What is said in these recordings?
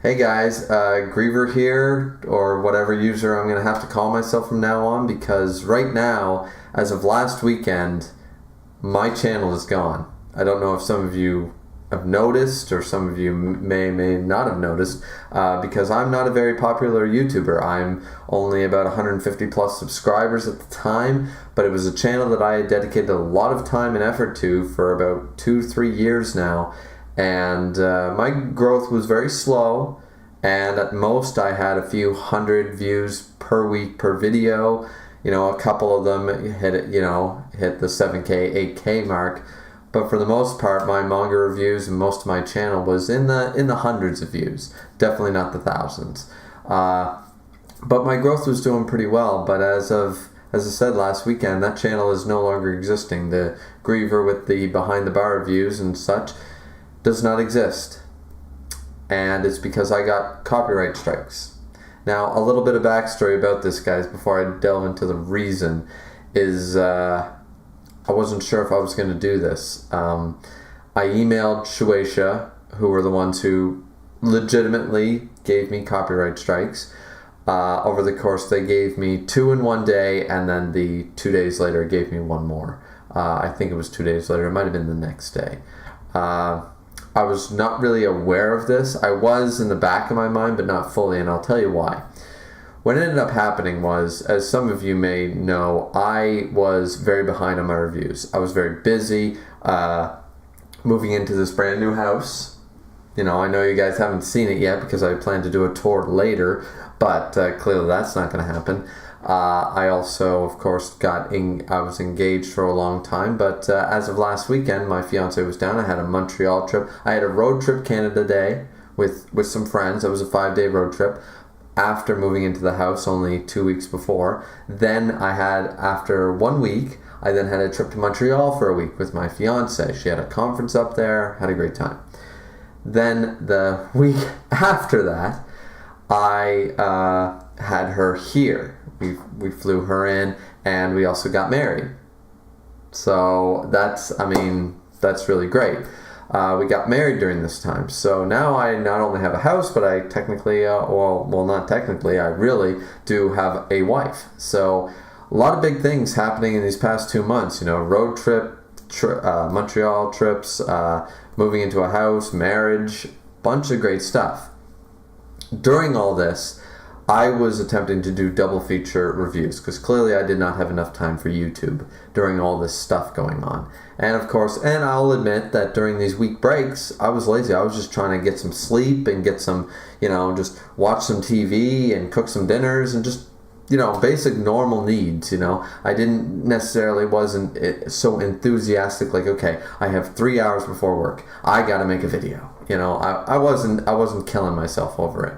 Hey guys, Griever here, or whatever user I'm going to have to call myself from now on, because right now, as of last weekend, my channel is gone. I don't know if some of you have noticed, or some of you may not have noticed, because I'm not a very popular YouTuber. I'm only about 150 plus subscribers at the time, but it was a channel that I dedicated a lot of time and effort to for about 2-3 years now. And my growth was very slow, and at most I had a few hundred views per week per video. You know, a couple of them hit the 7K, 8K mark, but for the most part, my manga reviews and most of my channel was in the hundreds of views, definitely not the thousands. But my growth was doing pretty well. But as I said last weekend, that channel is no longer existing. The Griever with the behind the bar reviews and such does not exist, and it's because I got copyright strikes. Now, a little bit of backstory about this, guys, before I delve into the reason, is I wasn't sure if I was going to do this. I emailed SHUEISHA, who were the ones who legitimately gave me copyright strikes. Over the course, they gave me 2 in one day, and then the 2 days later gave me one more. I think it was 2 days later. It might have been the next day. I was not really aware of this. I was in the back of my mind, but not fully, and I'll tell you why. What ended up happening was, as some of you may know, I was very behind on my reviews. I was very busy moving into this brand new house. You know, I know you guys haven't seen it yet because I plan to do a tour later, but clearly that's not going to happen. I also, of course, I was engaged for a long time, but as of last weekend, my fiance was down. I had a Montreal trip. I had a road trip Canada Day with some friends. It was a 5-day road trip after moving into the house only 2 weeks before. Then after 1 week, I then had a trip to Montreal for a week with my fiance. She had a conference up there, had a great time. Then the week after that, I had her here. We flew her in, and we also got married. So that's really great. We got married during this time. So now I not only have a house, but I technically, not technically, I really do have a wife. So a lot of big things happening in these past 2 months. You know, road trip, Montreal trips, moving into a house, marriage, bunch of great stuff. During all this, I was attempting to do double feature reviews because clearly I did not have enough time for YouTube during all this stuff going on. And of course, and I'll admit that during these week breaks, I was lazy. I was just trying to get some sleep and get some, just watch some TV and cook some dinners and just, basic normal needs. I wasn't so enthusiastic like, okay, I have 3 hours before work, I got to make a video. I wasn't killing myself over it.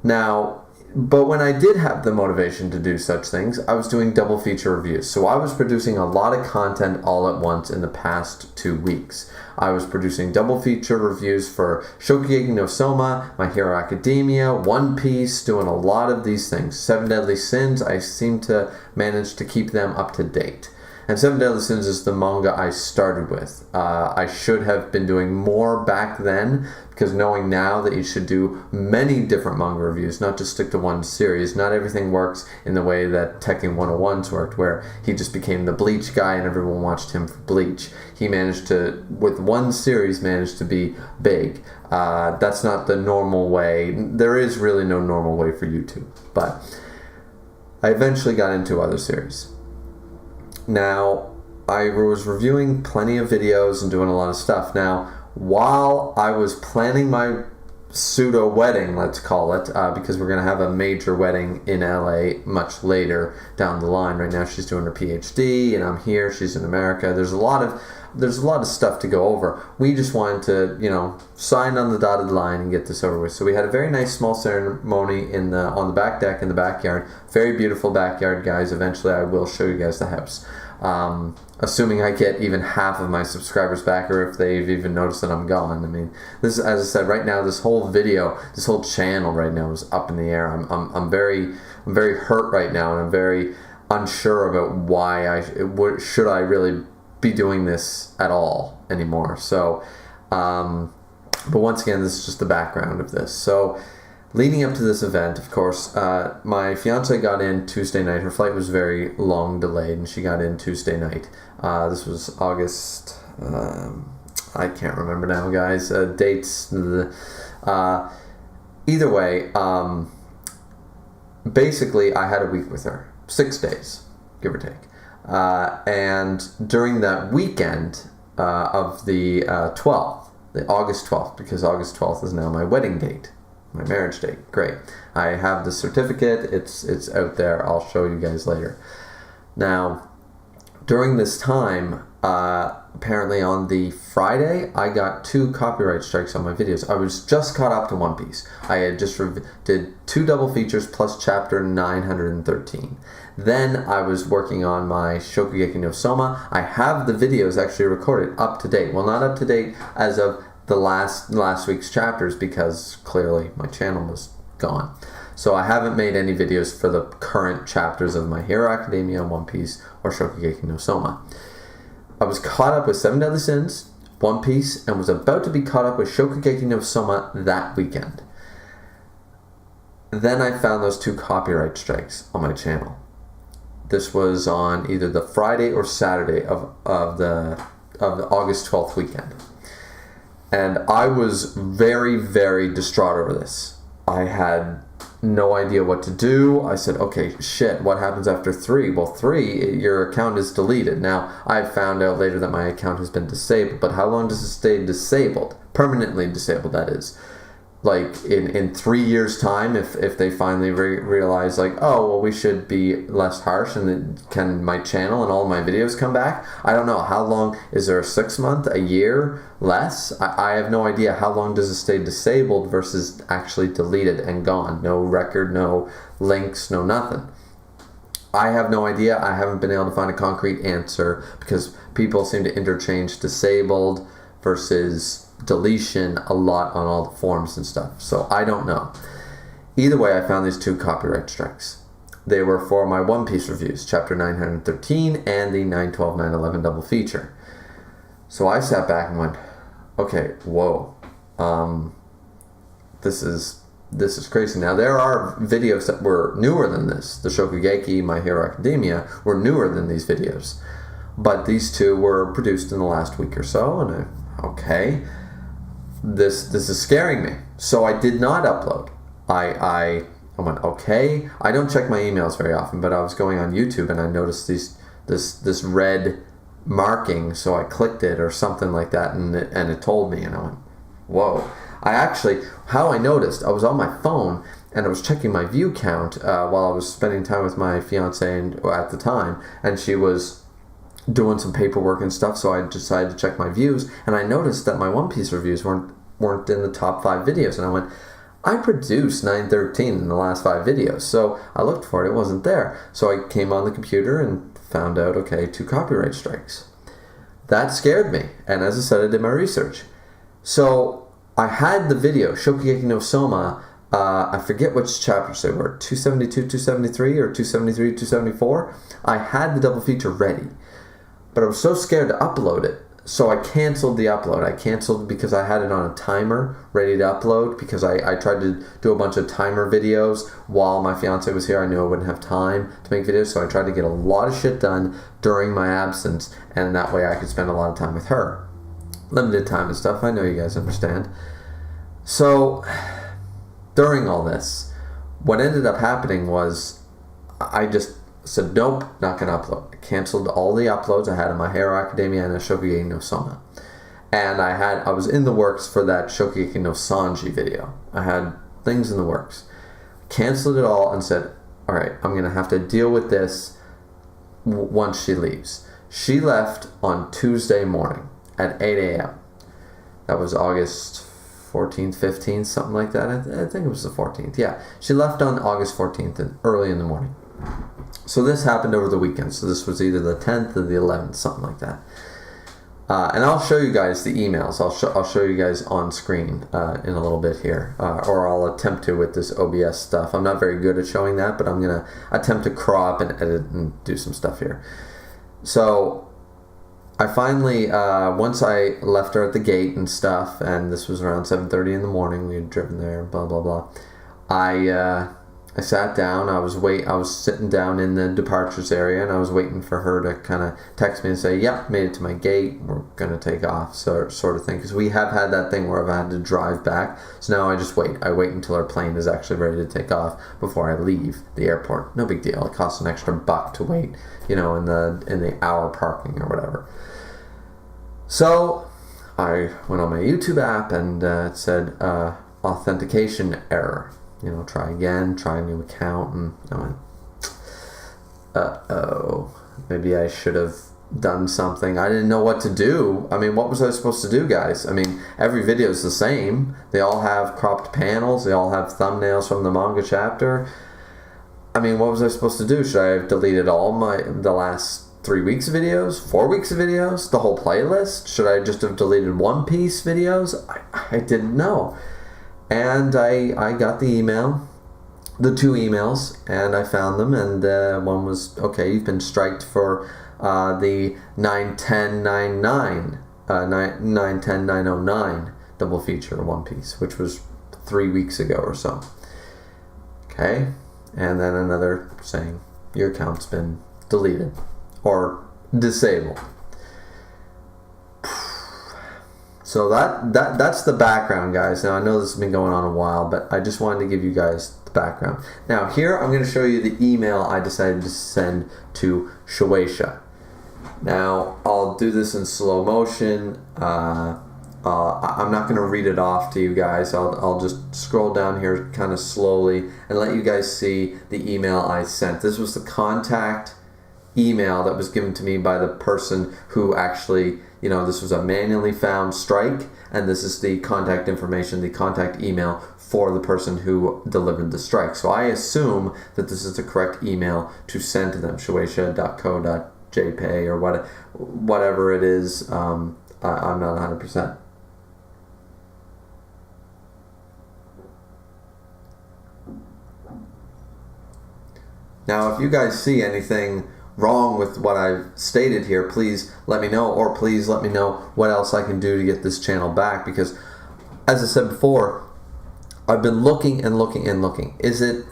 Now, but when I did have the motivation to do such things, I was doing double feature reviews. So I was producing a lot of content all at once in the past 2 weeks. I was producing double feature reviews for Shokugeki no Soma, My Hero Academia, One Piece, doing a lot of these things. 7 Deadly Sins, I seem to manage to keep them up to date. And 7 Deadly Sins is the manga I started with. I should have been doing more back then, because knowing now that you should do many different manga reviews, not just stick to one series. Not everything works in the way that Tekken 101's worked, where he just became the Bleach guy and everyone watched him for Bleach. He managed to, with one series, managed to be big. That's not the normal way. There is really no normal way for YouTube. But I eventually got into other series. Now, I was reviewing plenty of videos and doing a lot of stuff. Now, while I was planning my pseudo wedding, let's call it, because we're going to have a major wedding in LA much later down the line. Right now she's doing her PhD and I'm here, she's in America. There's a lot of stuff to go over. We just wanted to, sign on the dotted line and get this over with. So we had a very nice small ceremony on the back deck in the backyard. Very beautiful backyard, guys. Eventually I will show you guys the house. Assuming I get even half of my subscribers back, or if they've even noticed that I'm gone. I mean, this, as I said, right now, this whole channel right now is up in the air. I'm very hurt right now, and I'm very unsure about why should I really be doing this at all anymore. So, But once again, this is just the background of this. So leading up to this event, of course, my fiance got in Tuesday night. Her flight was very long delayed, and she got in Tuesday night. This was August. I can't remember now, guys. Dates. Either way, basically, I had a week with her. 6 days, give or take. And during that weekend of the 12th, the August 12th, because August 12th is now my wedding date, my marriage date. Great. I have the certificate. It's out there. I'll show you guys later. Now, during this time, apparently on the Friday, I got 2 copyright strikes on my videos. I was just caught up to One Piece. I had just did 2 double features plus chapter 913. Then I was working on my Shokugeki no Soma. I have the videos actually recorded up to date. Well, not up to date as of the last week's chapters, because clearly my channel was gone. So I haven't made any videos for the current chapters of My Hero Academia, One Piece, or Shokugeki no Soma. I was caught up with 7 Deadly Sins, One Piece, and was about to be caught up with Shokugeki no Soma that weekend. Then I found those 2 copyright strikes on my channel. This was on either the Friday or Saturday of the August 12th weekend. And I was very, very distraught over this. I had no idea what to do. I said, okay, shit, what happens after 3? Well, 3, your account is deleted. Now, I found out later that my account has been disabled, but how long does it stay disabled? Permanently disabled, that is. Like, in 3 years' time, if they finally realize, like, oh, well, we should be less harsh, and then can my channel and all my videos come back? I don't know. How long? Is there a 6 month, a year, less? I have no idea. How long does it stay disabled versus actually deleted and gone? No record, no links, no nothing. I have no idea. I haven't been able to find a concrete answer, because people seem to interchange disabled versus deletion a lot on all the forums and stuff. So I don't know. Either way, I found these 2 copyright strikes. They were for my One Piece reviews, chapter 913 and the 912, 911 double feature. So I sat back and went, okay, whoa. This is crazy. Now, there are videos that were newer than this. The Shokugeki, My Hero Academia, were newer than these videos. But these 2 were produced in the last week or so, and okay, this is scaring me. So I did not upload. I went, okay. I don't check my emails very often, but I was going on YouTube and I noticed this red marking, so I clicked it or something like that, and it told me, and I went, whoa. How I noticed, I was on my phone and I was checking my view count while I was spending time with my fiance at the time, and she was doing some paperwork and stuff, so I decided to check my views, and I noticed that my One Piece reviews weren't in the top 5 videos, and I went, I produced 913 in the last 5 videos, so I looked for it wasn't there. So I came on the computer and found out, okay, 2 copyright strikes. That scared me, and as I said, I did my research. So I had the video, Shokugeki no Soma, I forget which chapters they were, 272, 273, or 273, 274. I had the double feature ready, but I was so scared to upload it, so I canceled the upload. I canceled because I had it on a timer ready to upload, because I tried to do a bunch of timer videos while my fiance was here. I knew I wouldn't have time to make videos, so I tried to get a lot of shit done during my absence, and that way I could spend a lot of time with her. Limited time and stuff, I know you guys understand. So, during all this, what ended up happening was I just said, nope, not going to upload. I canceled all the uploads I had in My Hero Academia and a Shokugeki no Soma. And I was in the works for that Shokugeki no Sanji video. I had things in the works. Canceled it all and said, alright, I'm going to have to deal with this once she leaves. She left on Tuesday morning at 8 a.m. That was August 14th, 15th, something like that. I think it was the 14th. Yeah, she left on August 14th and early in the morning. So this happened over the weekend. So this was either the 10th or the 11th, something like that. And I'll show you guys the emails. I'll show you guys on screen in a little bit here, or I'll attempt to with this OBS stuff. I'm not very good at showing that, but I'm gonna attempt to crop and edit and do some stuff here. So I finally, once I left her at the gate and stuff, and this was around 7:30 in the morning, we had driven there, blah, blah, blah. I sat down, I was sitting down in the departures area, and I was waiting for her to kind of text me and say, yep, made it to my gate, we're going to take off, sort of thing. Because we have had that thing where I've had to drive back, so now I just wait. I wait until our plane is actually ready to take off before I leave the airport. No big deal. It costs an extra $1 to wait, in the hour parking or whatever. So I went on my YouTube app, and it said authentication error. Try again, try a new account, and I went, uh-oh, maybe I should have done something. I didn't know what to do. I mean, what was I supposed to do, guys? I mean, every video is the same. They all have cropped panels. They all have thumbnails from the manga chapter. I mean, what was I supposed to do? Should I have deleted the last 3 weeks of videos, 4 weeks of videos, the whole playlist? Should I just have deleted One Piece videos? I didn't know. And I got the email, the 2 emails, and I found them, and one was, okay, you've been striked for the 91099, 910-909 double feature One Piece, which was 3 weeks ago or so. Okay, and then another saying, your account's been deleted or disabled. So that's the background, guys. Now, I know this has been going on a while, but I just wanted to give you guys the background. Now, here I'm going to show you the email I decided to send to SHUEISHA. Now, I'll do this in slow motion. I'm not going to read it off to you guys. I'll just scroll down here kind of slowly and let you guys see the email I sent. This was the contact email that was given to me by the person who actually, this was a manually found strike, and this is the contact information, the contact email for the person who delivered the strike. So I assume that this is the correct email to send to them, shueisha.co.jp or whatever it is. I'm not 100%. Now, if you guys see anything wrong with what I've stated here, please let me know, or please let me know what else I can do to get this channel back, because as I said before, I've been looking and looking and looking. Is it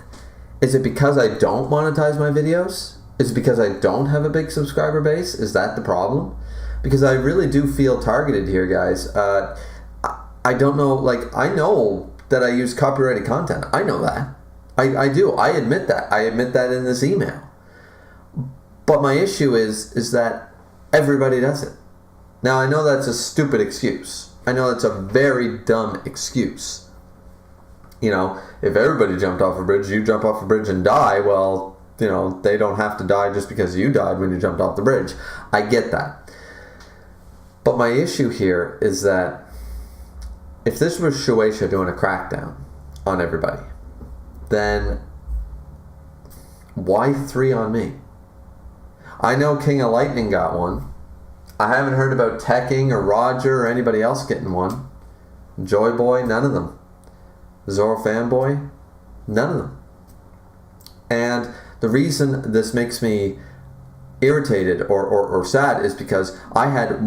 because I don't monetize my videos? Is it because I don't have a big subscriber base? Is that the problem? Because I really do feel targeted here, guys. I don't know, I know that I use copyrighted content. I know that. I do. I admit that. I admit that in this email. But my issue is that everybody does it. Now, I know that's a stupid excuse. I know that's a very dumb excuse. If everybody jumped off a bridge, you jump off a bridge and die, well, they don't have to die just because you died when you jumped off the bridge. I get that. But my issue here is that if this was SHUEISHA doing a crackdown on everybody, then why 3 on me? I know King of Lightning got one. I haven't heard about Tekking or Roger or anybody else getting one. Joy Boy, none of them. Zoro Fanboy, none of them. And the reason this makes me irritated or sad is because I had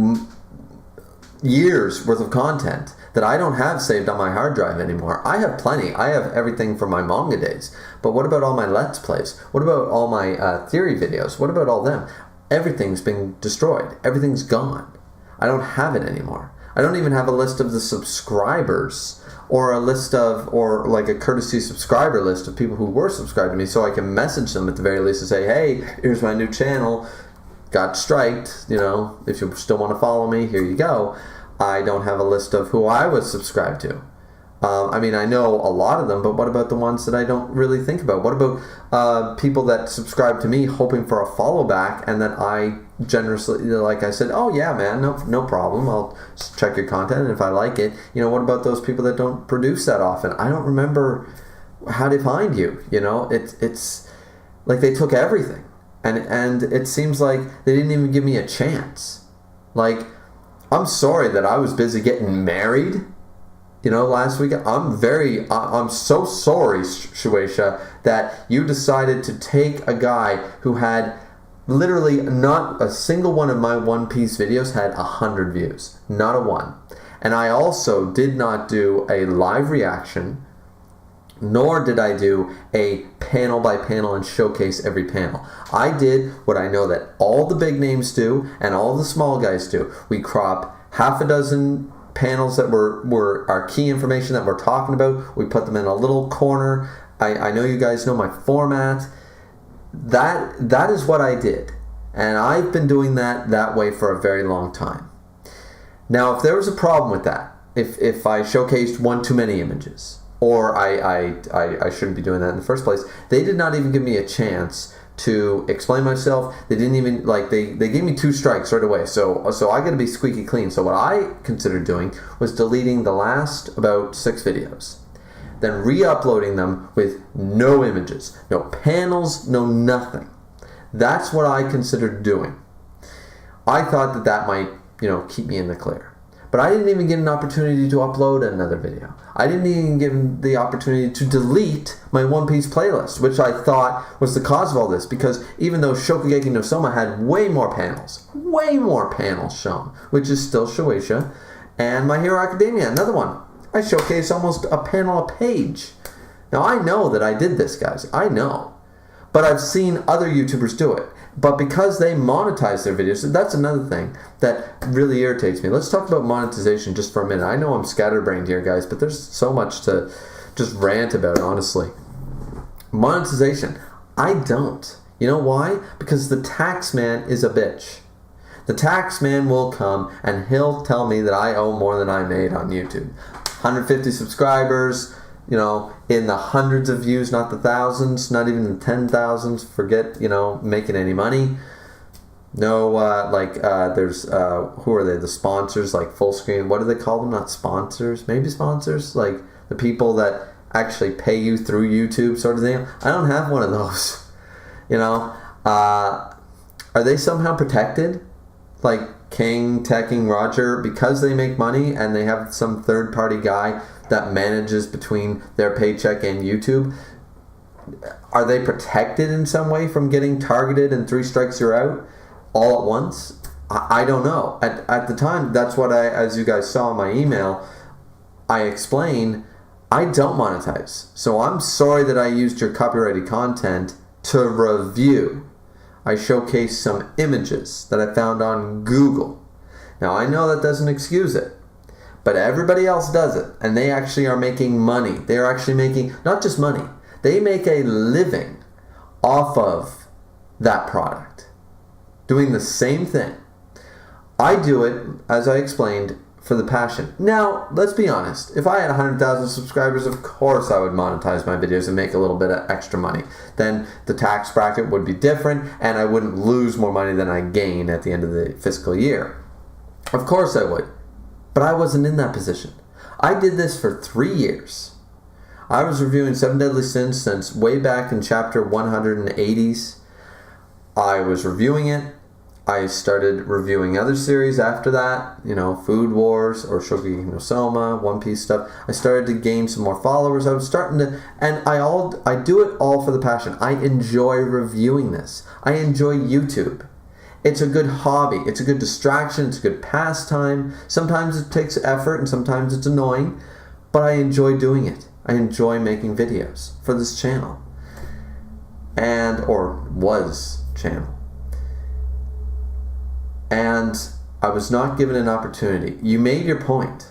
years worth of content that I don't have saved on my hard drive anymore. I have plenty. I have everything from my manga days. But what about all my Let's Plays? What about all my theory videos? What about all them? Everything's been destroyed. Everything's gone. I don't have it anymore. I don't even have a list of the subscribers, or a list of, or like a courtesy subscriber list of people who were subscribed to me, so I can message them at the very least and say, hey, here's my new channel, got striked, if you still want to follow me, here you go. I don't have a list of who I was subscribed to. I know a lot of them, but what about the ones that I don't really think about? What about people that subscribe to me hoping for a follow back, and then I generously, like I said, oh yeah, man, no problem, I'll check your content, and if I like it, what about those people that don't produce that often? I don't remember how to find you. It's like they took everything, and it seems like they didn't even give me a chance. I'm sorry that I was busy getting married, last week. I'm so sorry, SHUEISHA, that you decided to take a guy who had Literally, not a single one of my One Piece videos had 100 views. Not a one. And I also did not do a live reaction, nor did I do a panel by panel and showcase every panel. I did what I know that all the big names do and all the small guys do. We crop half a dozen panels that were our key information that we're talking about. We put them in a little corner. I know you guys know my format. That is what I did. And I've been doing that way for a very long time. Now, if there was a problem with that, if I showcased one too many images, or I shouldn't be doing that in the first place, they did not even give me a chance to explain myself. They didn't even, they gave me 2 strikes right away. So I got to be squeaky clean. So what I considered doing was deleting the last about 6 videos. Then re-uploading them with no images, no panels, no nothing. That's what I considered doing. I thought that might, keep me in the clear. But I didn't even get an opportunity to upload another video. I didn't even get the opportunity to delete my One Piece playlist, which I thought was the cause of all this, because even though Shokugeki no Soma had way more panels shown, which is still Shueisha, and My Hero Academia, another one. I showcase almost a panel a page. Now, I know that I did this, guys. I know. But I've seen other YouTubers do it. But because they monetize their videos, that's another thing that really irritates me. Let's talk about monetization just for a minute. I know I'm scatterbrained here, guys, but there's so much to just rant about, honestly. Monetization. I don't. You know why? Because the tax man is a bitch. The tax man will come and he'll tell me that I owe more than I made on YouTube. 150 subscribers, in the hundreds of views, not the thousands, not even the 10,000s. Forget, making any money. No, there's, who are they? The sponsors, like Full Screen. What do they call them? Not sponsors. Maybe sponsors? Like the people that actually pay you through YouTube sort of thing. I don't have one of those. Are they somehow protected? Like King, Teching, Roger, because they make money and they have some third-party guy that manages between their paycheck and YouTube, are they protected in some way from getting targeted and 3 strikes you're out all at once? I don't know. At the time, that's what as you guys saw in my email, I explained, I don't monetize. So I'm sorry that I used your copyrighted content to review. I showcased some images that I found on Google. Now, I know that doesn't excuse it, but everybody else does it, and they actually are making money. They are actually making, not just money, they make a living off of that product, doing the same thing. I do it, as I explained, for the passion. Now, let's be honest. If I had 100,000 subscribers, of course I would monetize my videos and make a little bit of extra money. Then the tax bracket would be different, and I wouldn't lose more money than I gain at the end of the fiscal year. Of course I would. But I wasn't in that position. I did this for 3 years. I was reviewing 7 Deadly Sins since way back in chapter 180s. I was reviewing it. I started reviewing other series after that, Food Wars or Shokugeki no Soma, One Piece stuff. I started to gain some more followers. I was starting to, and I do it all for the passion. I enjoy reviewing this. I enjoy YouTube. It's a good hobby. It's a good distraction. It's a good pastime. Sometimes it takes effort and sometimes it's annoying, but I enjoy doing it. I enjoy making videos for this channel. Or was channel. And I was not given an opportunity. You made your point.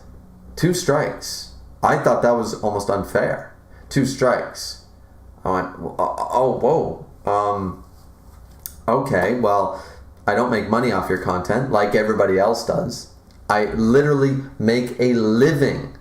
2 strikes. I thought that was almost unfair. 2 strikes. I went, oh, whoa. Okay, well, I don't make money off your content like everybody else does. I literally make a living.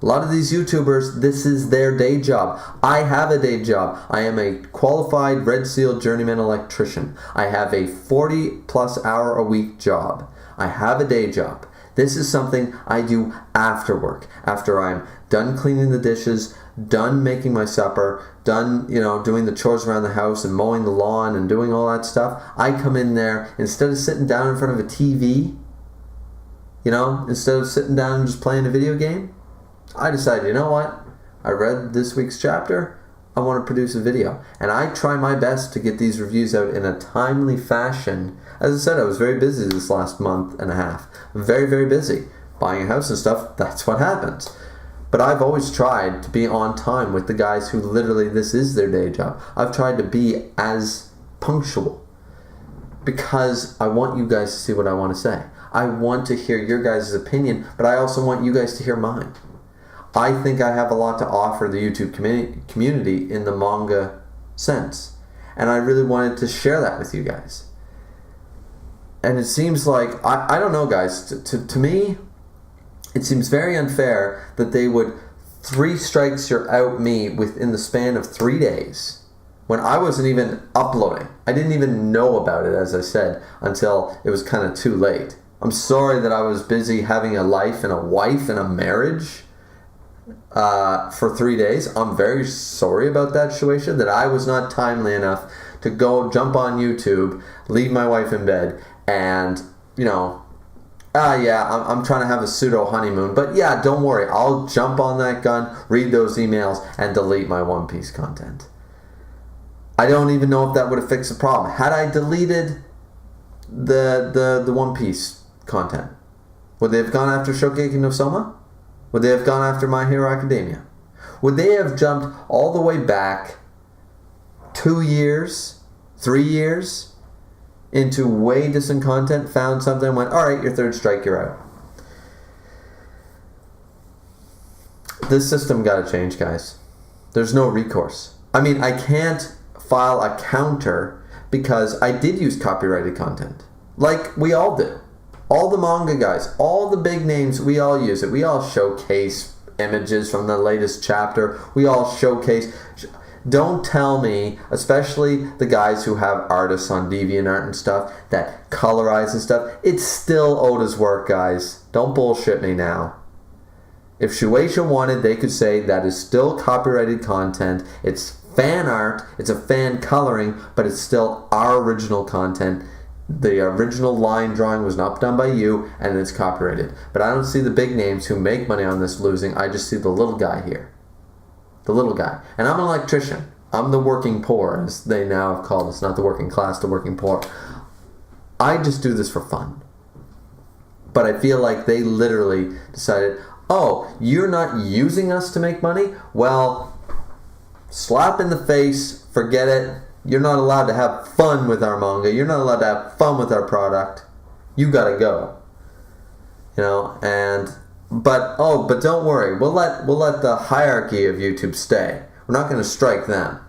A lot of these YouTubers, this is their day job. I have a day job. I am a qualified Red Seal journeyman electrician. I have a 40+ hour a week job. I have a day job. This is something I do after work, after I'm done cleaning the dishes, done making my supper, done, doing the chores around the house and mowing the lawn and doing all that stuff. I come in there, instead of sitting down in front of a TV, instead of sitting down and just playing a video game, I decided, you know what? I read this week's chapter. I want to produce a video. And I try my best to get these reviews out in a timely fashion. As I said, I was very busy this last month and a half. Very, very busy. Buying a house and stuff, that's what happens. But I've always tried to be on time with the guys who literally this is their day job. I've tried to be as punctual because I want you guys to see what I want to say. I want to hear your guys' opinion, but I also want you guys to hear mine. I think I have a lot to offer the YouTube community in the manga sense. And I really wanted to share that with you guys. And it seems like, I don't know guys, to me, it seems very unfair that they would 3 strikes you're out me within the span of 3 days when I wasn't even uploading. I didn't even know about it, as I said, until it was kind of too late. I'm sorry that I was busy having a life and a wife and a marriage for 3 days. I'm very sorry about that, SHUEISHA, that I was not timely enough to go jump on YouTube, leave my wife in bed, and, you know, I'm trying to have a pseudo honeymoon, but yeah, don't worry, I'll jump on that gun, read those emails, and delete my One Piece content. I don't even know if that would have fixed the problem. Had I deleted the One Piece content, would they have gone after Shokugeki no Soma? Would they have gone after My Hero Academia? Would they have jumped all the way back 2 years, 3 years into way distant content, found something, and went, alright, your 3rd strike, you're out? This system gotta change, guys. There's no recourse. I mean, I can't file a counter because I did use copyrighted content. Like we all do. All the manga guys, all the big names, we all use it. We all showcase images from the latest chapter. We all showcase. Don't tell me, especially the guys who have artists on DeviantArt and stuff that colorize and stuff, it's still Oda's work, guys. Don't bullshit me now. If SHUEISHA wanted, they could say that is still copyrighted content. It's fan art, it's a fan coloring, but it's still our original content. The original line drawing was not done by you, and it's copyrighted. But I don't see the big names who make money on this losing. I just see the little guy here. The little guy. And I'm an electrician. I'm the working poor, as they now have called us. Not the working class, the working poor. I just do this for fun. But I feel like they literally decided, oh, you're not using us to make money? Well, slap in the face, forget it. You're not allowed to have fun with our manga. You're not allowed to have fun with our product. You gotta go. You know, but don't worry. We'll let the hierarchy of YouTube stay. We're not gonna strike them.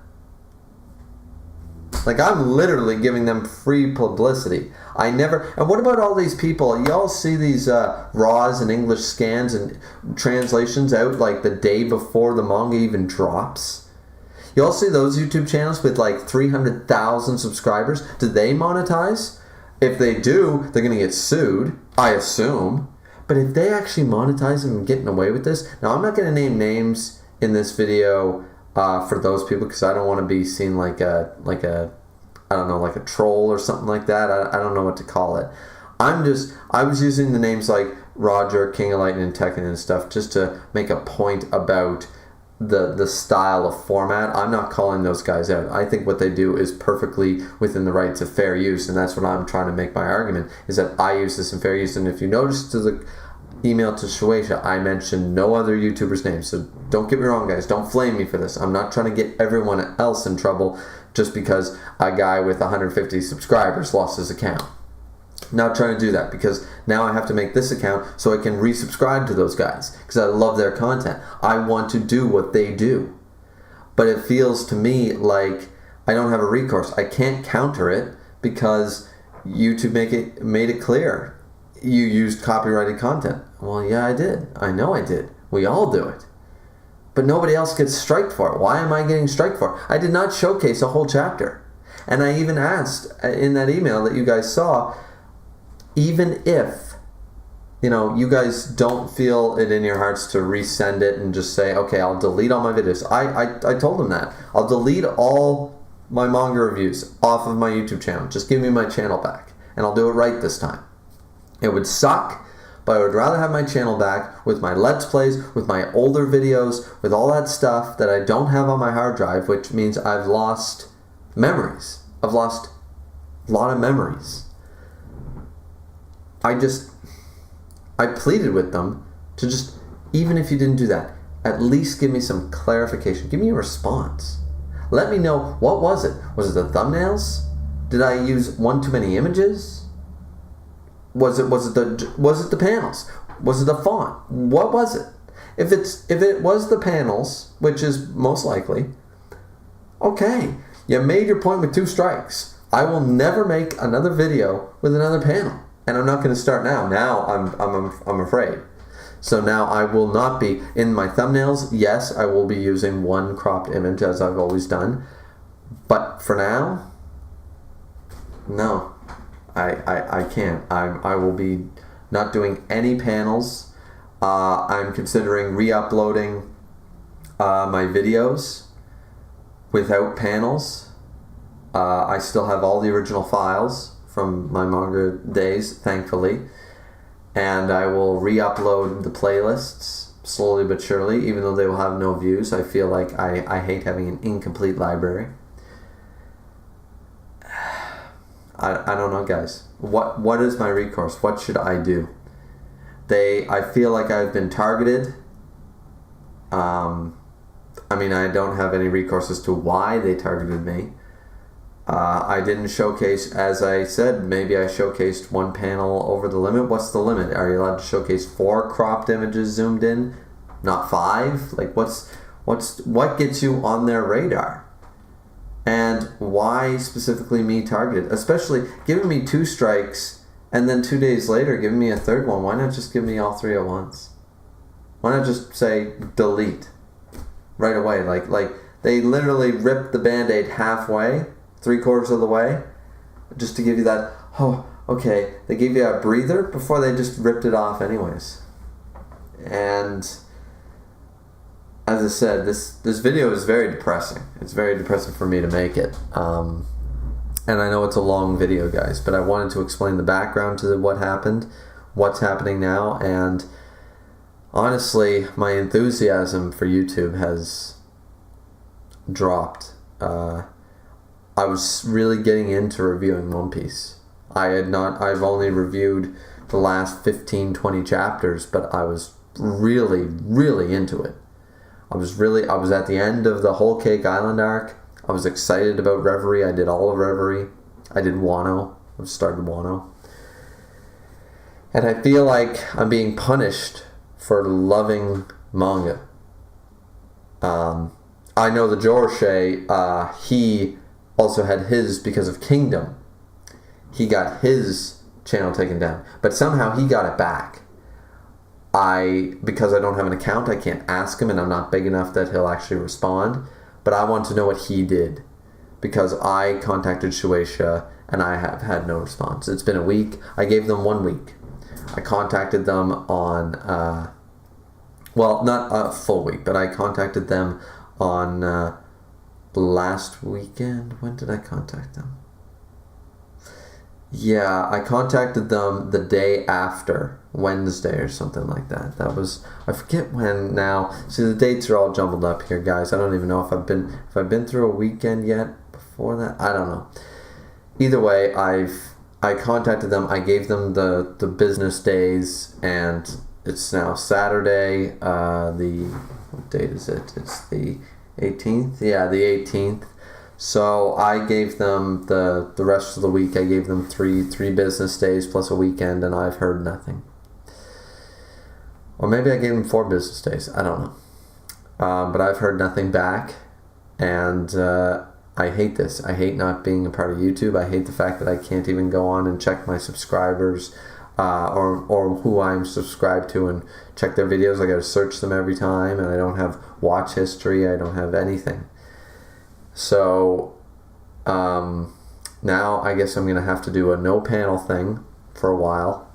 Like, I'm literally giving them free publicity. And what about all these people? Y'all see these RAWs and English scans and translations out like the day before the manga even drops? You all see those YouTube channels with like 300,000 subscribers? Do they monetize? If they do, they're going to get sued, I assume. But if they actually monetize and getting away with this, now I'm not going to name names in this video for those people because I don't want to be seen like a I don't know, like a troll or something like that. I don't know what to call it. I was using the names like Roger, King of Lightning, and Tekken and stuff just to make a point about the style of format. I'm not calling those guys out. I think what they do is perfectly within the rights of fair use, and that's what I'm trying to make my argument, is that I use this in fair use. And if you notice to the email to SHUEISHA, I mentioned no other YouTuber's name. So don't get me wrong, guys. Don't flame me for this. I'm not trying to get everyone else in trouble just because a guy with 150 subscribers lost his account. Not trying to do that, because now I have to make this account so I can resubscribe to those guys because I love their content. I want to do what they do. But it feels to me like I don't have a recourse. I can't counter it because YouTube made it clear. You used copyrighted content. Well, yeah, I did. I know I did. We all do it. But nobody else gets striked for it. Why am I getting striked for it? I did not showcase a whole chapter. And I even asked in that email that you guys saw, even if, you guys don't feel it in your hearts to resend it and just say, okay, I'll delete all my videos. I told them that. I'll delete all my manga reviews off of my YouTube channel. Just give me my channel back. And I'll do it right this time. It would suck, but I would rather have my channel back with my Let's Plays, with my older videos, with all that stuff that I don't have on my hard drive, which means I've lost memories. I've lost a lot of memories. I pleaded with them to just, even if you didn't do that, at least give me some clarification. Give me a response. Let me know, what was it? Was it the thumbnails? Did I use one too many images? Was it the panels? Was it the font? What was it? If it was the panels, which is most likely, okay, you made your point with 2 strikes. I will never make another video with another panel. And I'm not going to start now. Now I'm afraid. So now I will not be in my thumbnails. Yes, I will be using one cropped image as I've always done. But for now, no, I can't. I will be not doing any panels. I'm considering re-uploading my videos without panels. I still have all the original files from my manga days, thankfully, and I will re-upload the playlists slowly but surely, even though they will have no views. I feel like I hate having an incomplete library. I don't know, guys. What is my recourse? What should I do? I feel like I've been targeted. I mean, I don't have any recourse as to why they targeted me. I didn't showcase, as I said, maybe I showcased one panel over the limit. What's the limit? Are you allowed to showcase 4 cropped images zoomed in, not 5? Like, what gets you on their radar? And why specifically me targeted? Especially giving me 2 strikes and then 2 days later giving me a 3rd one. Why not just give me all 3 at once? Why not just say delete right away? Like they literally ripped the Band-Aid halfway, 3/4 of the way, just to give you that, oh, okay. They gave you a breather before they just ripped it off anyways. And as I said, this video is very depressing. It's very depressing for me to make it. And I know it's a long video, guys, but I wanted to explain the background to what happened, what's happening now, and honestly, my enthusiasm for YouTube has dropped. I was really getting into reviewing One Piece. I've only reviewed the last 15-20 chapters, but I was really, really into it. I was at the end of the Whole Cake Island arc. I was excited about Reverie. I did all of Reverie. I did Wano. I started Wano. And I feel like I'm being punished for loving manga. I know the Jorge, he also had his because of Kingdom. He got his channel taken down, but somehow he got it back. Because I don't have an account, I can't ask him, and I'm not big enough that he'll actually respond. But I want to know what he did, because I contacted Shueisha and I have had no response. It's been a week. I gave them 1 week. I contacted them on, well, not a full week, but I contacted them on last weekend. When did I contact them? Yeah, I contacted them the day after, Wednesday or something like that. That was, I forget when now. See, the dates are all jumbled up here, guys. I don't even know if I've been through a weekend yet before that. I don't know. Either way, I contacted them. I gave them the business days, and it's now Saturday. What date is it? It's the 18th. Yeah, the 18th. So I gave them the rest of the week. I gave them three business days plus a weekend, and I've heard nothing. Or maybe I gave them 4 business days. I don't know. But I've heard nothing back, and I hate this. I hate not being a part of YouTube. I hate the fact that I can't even go on and check my subscribers or who I'm subscribed to and check their videos. I got to search them every time, and I don't have watch history. I don't have anything. So now I guess I'm going to have to do a no panel thing for a while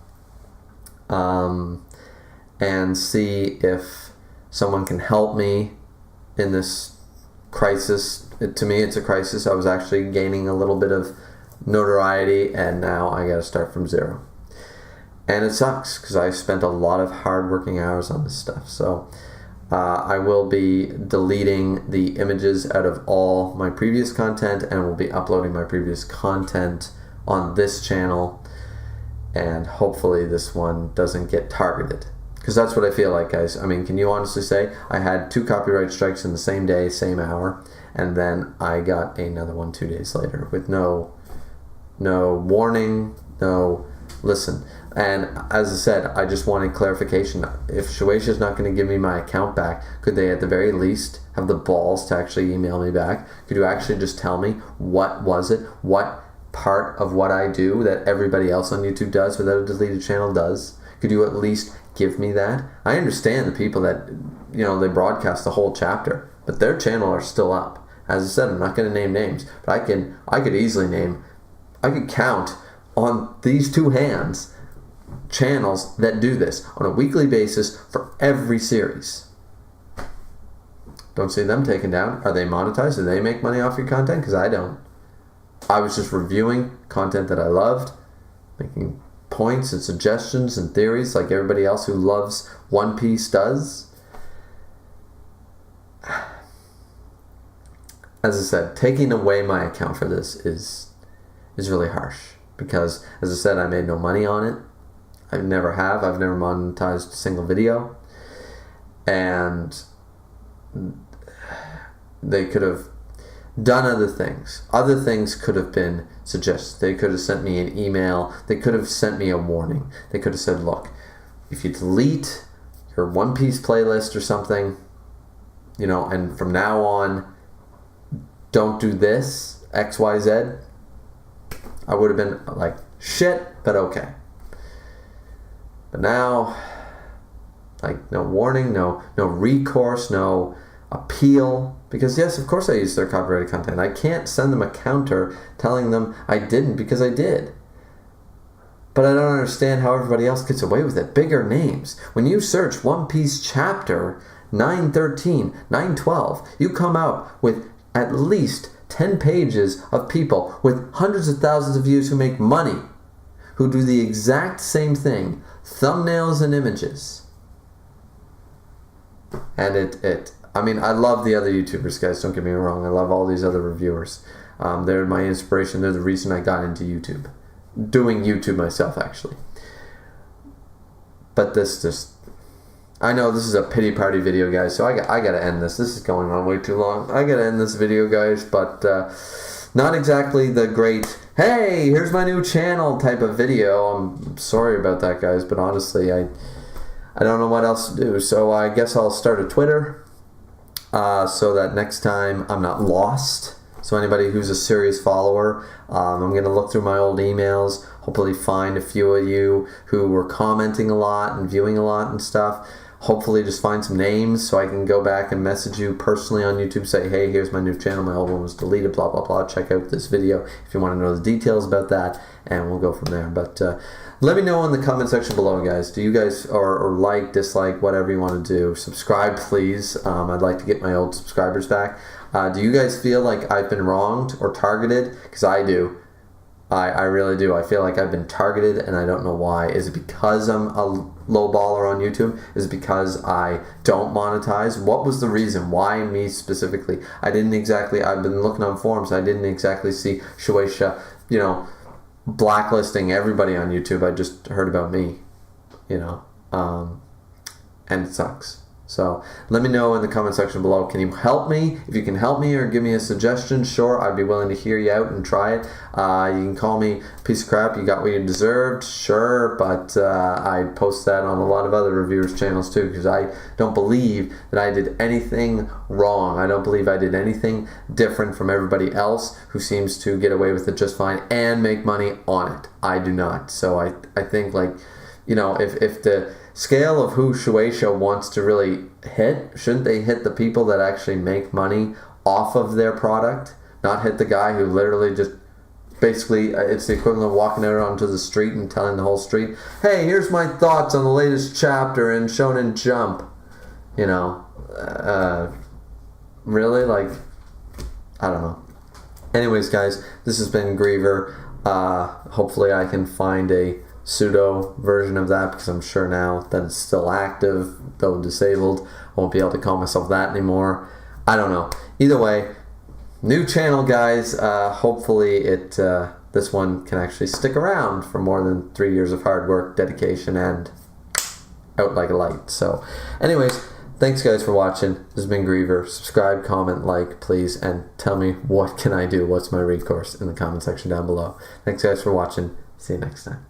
and see if someone can help me in this crisis. To me, it's a crisis. I was actually gaining a little bit of notoriety, and now I got to start from zero. And it sucks because I spent a lot of hard working hours on this stuff. So I will be deleting the images out of all my previous content, and will be uploading my previous content on this channel. And hopefully this one doesn't get targeted. Because that's what I feel like, guys. I mean, can you honestly say I had 2 copyright strikes in the same day, same hour, and then I got another one 2 days later with no warning, no listen. And as I said, I just wanted clarification. If SHUEISHA is not going to give me my account back, could they at the very least have the balls to actually email me back? Could you actually just tell me what was it? What part of what I do that everybody else on YouTube does without a deleted channel does? Could you at least give me that? I understand the people that, they broadcast the whole chapter, but their channel are still up. As I said, I'm not going to name names, but I could easily I could count on these 2 hands channels that do this on a weekly basis for every series. Don't see them taken down. Are they monetized? Do they make money off your content? Because I don't. I was just reviewing content that I loved, making points and suggestions and theories like everybody else who loves One Piece does. As I said, taking away my account for this is really harsh, because as I said, I made no money on it. I never have. I've never monetized a single video. And they could have done other things. Other things could have been suggested. They could have sent me an email. They could have sent me a warning. They could have said, look, if you delete your One Piece playlist or something, and from now on, don't do this, XYZ, I would have been like, shit, but okay. But now, like, no warning, no recourse, no appeal. Because yes, of course I use their copyrighted content. I can't send them a counter telling them I didn't, because I did. But I don't understand how everybody else gets away with it. Bigger names. When you search One Piece chapter 913, 912, you come out with at least 10 pages of people with hundreds of thousands of views who make money, who do the exact same thing, thumbnails and images. And I mean, I love the other YouTubers, guys, don't get me wrong. I love all these other reviewers. They're my inspiration. They're the reason I got into YouTube. Doing YouTube myself, actually. But I know this is a pity party video, guys, so I got to end this. This is going on way too long. I got to end this video, guys, but not exactly the great, hey, here's my new channel type of video. I'm sorry about that, guys, but honestly, I don't know what else to do. So I guess I'll start a Twitter so that next time I'm not lost. So anybody who's a serious follower, I'm going to look through my old emails, hopefully find a few of you who were commenting a lot and viewing a lot and stuff. Hopefully just find some names so I can go back and message you personally on YouTube, say, hey, here's my new channel, my old one was deleted, blah, blah, blah. Check out this video if you want to know the details about that, and we'll go from there. But let me know in the comment section below, guys. Do you guys, or like, dislike, whatever you want to do. Subscribe, please. I'd like to get my old subscribers back. Do you guys feel like I've been wronged or targeted? Because I do. I really do. I feel like I've been targeted, and I don't know why. Is it because I'm a low baller on YouTube? Is it because I don't monetize? What was the reason? Why me specifically? I've been looking on forums. I didn't exactly see SHUEISHA, blacklisting everybody on YouTube. I just heard about me, and it sucks. So let me know in the comment section below. Can you help me? If you can help me or give me a suggestion, sure, I'd be willing to hear you out and try it. You can call me a piece of crap. You got what you deserved, sure, but I post that on a lot of other reviewers' channels too, because I don't believe that I did anything wrong. I don't believe I did anything different from everybody else who seems to get away with it just fine and make money on it. I do not. So I think, like, if the scale of who SHUEISHA wants to really hit, shouldn't they hit the people that actually make money off of their product? Not hit the guy who literally just basically, it's the equivalent of walking out onto the street and telling the whole street, hey, here's my thoughts on the latest chapter in Shonen Jump. Really? Like, I don't know. Anyways, guys, this has been Griever. Hopefully I can find a pseudo version of that, because I'm sure now that it's still active, though disabled, I won't be able to call myself that anymore. I don't know. Either way, new channel, guys. Hopefully this one can actually stick around for more than 3 years of hard work, dedication, and out like a light. So anyways, thanks guys for watching. This has been Griever. Subscribe, comment, like, please, and tell me what can I do, what's my recourse in the comment section down below. Thanks guys for watching. See you next time.